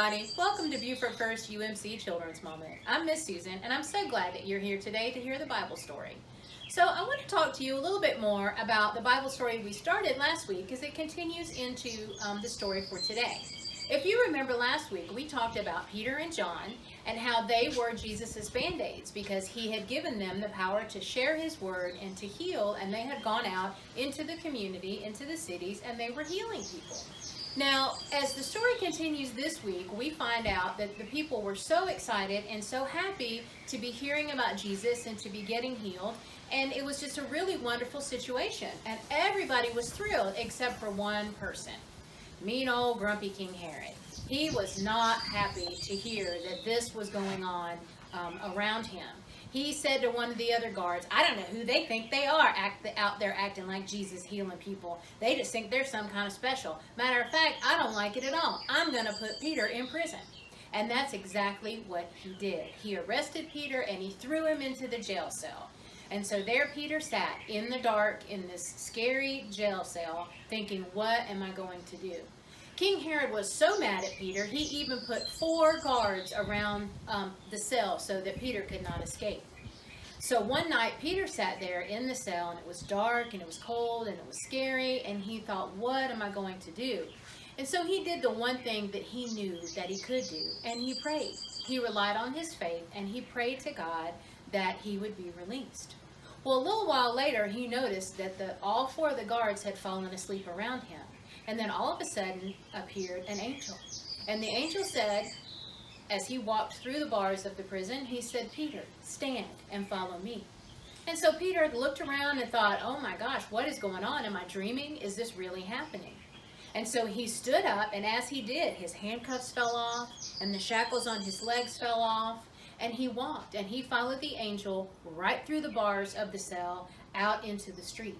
everybody. Welcome to Buford First UMC Children's Moment. I'm Miss Susan, and I'm so glad that you're here today to hear the Bible story. So I want to talk to you a little bit more about the Bible story we started last week as it continues into the story for today. If you remember last week, we talked about Peter and John and how they were Jesus's band-aids because he had given them the power to share his word and to heal, and they had gone out into the community, into the cities, and they were healing people. Now, as the story continues this week, we find out that the people were so excited and so happy to be hearing about Jesus and to be getting healed. And it was just a really wonderful situation. And everybody was thrilled except for one person. Mean old grumpy King Herod. He was not happy to hear that this was going on around him. He said to one of the other guards, I don't know who they think they are out there acting like Jesus healing people. They just think they're some kind of special. Matter of fact, I don't like it at all. I'm going to put Peter in prison. And that's exactly what he did. He arrested Peter and he threw him into the jail cell. And so there Peter sat in the dark in this scary jail cell thinking, what am I going to do? King Herod was so mad at Peter, he even put 4 guards around the cell so that Peter could not escape. So one night, Peter sat there in the cell, and it was dark, and it was cold, and it was scary, and he thought, what am I going to do? And so he did the one thing that he knew that he could do, and he prayed. He relied on his faith, and he prayed to God that he would be released. Well, a little while later, he noticed that all 4 of the guards had fallen asleep around him. And then all of a sudden appeared an angel. And the angel said, as he walked through the bars of the prison, he said, Peter, stand and follow me. And so Peter looked around and thought, oh my gosh, what is going on? Am I dreaming? Is this really happening? And so he stood up, and as he did, his handcuffs fell off, and the shackles on his legs fell off, and he walked, and he followed the angel right through the bars of the cell out into the street.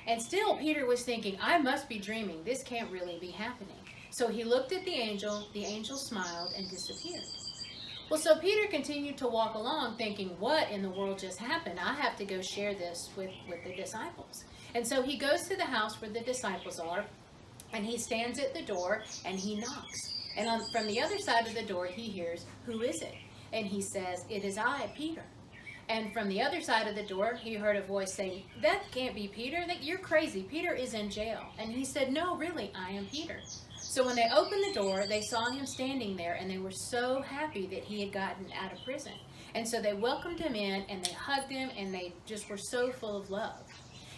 And still, Peter was thinking, I must be dreaming. This can't really be happening. So he looked at the angel smiled and disappeared. Well, so Peter continued to walk along thinking, what in the world just happened? I have to go share this with the disciples. And so he goes to the house where the disciples are, and he stands at the door, and he knocks. And from the other side of the door, he hears, who is it? And he says, it is I, Peter. And from the other side of the door, he heard a voice saying, that can't be Peter. You're crazy. Peter is in jail. And he said, no, really, I am Peter. So when they opened the door, they saw him standing there, and they were so happy that he had gotten out of prison. And so they welcomed him in, and they hugged him, and they just were so full of love.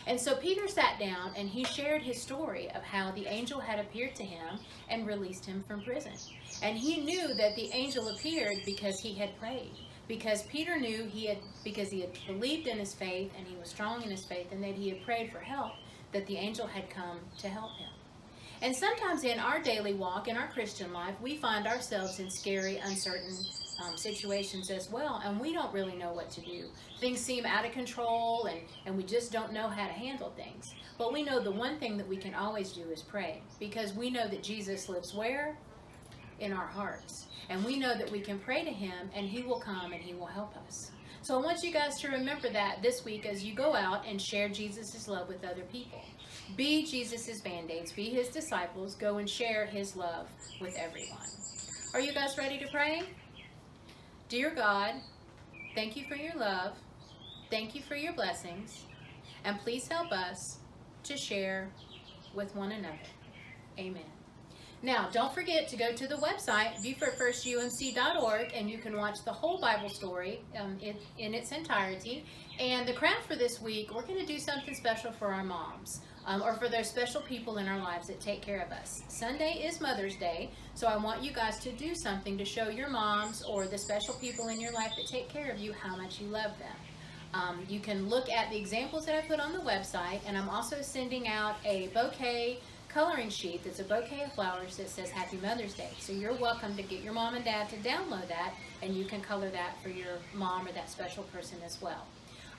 And so Peter sat down, and he shared his story of how the angel had appeared to him and released him from prison. And he knew that the angel appeared because he had prayed. Because Peter knew because he had believed in his faith and he was strong in his faith and that he had prayed for help, that the angel had come to help him. And sometimes in our daily walk, in our Christian life, we find ourselves in scary, uncertain situations as well, and we don't really know what to do. Things seem out of control, and we just don't know how to handle things. But we know the one thing that we can always do is pray, because we know that Jesus lives where? In our hearts. And we know that we can pray to him, and he will come and he will help us. So I want you guys to remember that this week as you go out and share Jesus' love with other people. Be Jesus' band-aids, be his disciples, go and share his love with everyone. Are you guys ready to pray? Dear God, thank you for your love, thank you for your blessings, and please help us to share with one another. Amen. Now, don't forget to go to the website, BufordFirstUMC.org, and you can watch the whole Bible story in its entirety. And the craft for this week, we're going to do something special for our moms, or for those special people in our lives that take care of us. Sunday is Mother's Day, so I want you guys to do something to show your moms or the special people in your life that take care of you how much you love them. You can look at the examples that I put on the website, and I'm also sending out a bouquet coloring sheet that's a bouquet of flowers that says Happy Mother's Day. So you're welcome to get your mom and dad to download that, and you can color that for your mom or that special person as well.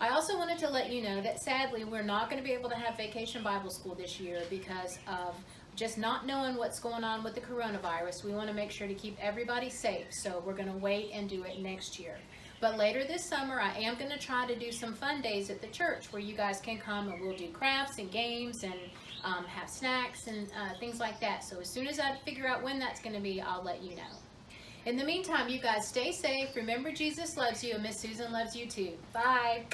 I also wanted to let you know that sadly we're not going to be able to have Vacation Bible School this year because of just not knowing what's going on with the coronavirus. We want to make sure to keep everybody safe, so we're going to wait and do it next year. But later this summer, I am going to try to do some fun days at the church where you guys can come and we'll do crafts and games and have snacks and things like that. So as soon as I figure out when that's going to be, I'll let you know. In the meantime, you guys stay safe. Remember, Jesus loves you, and Miss Susan loves you too. Bye.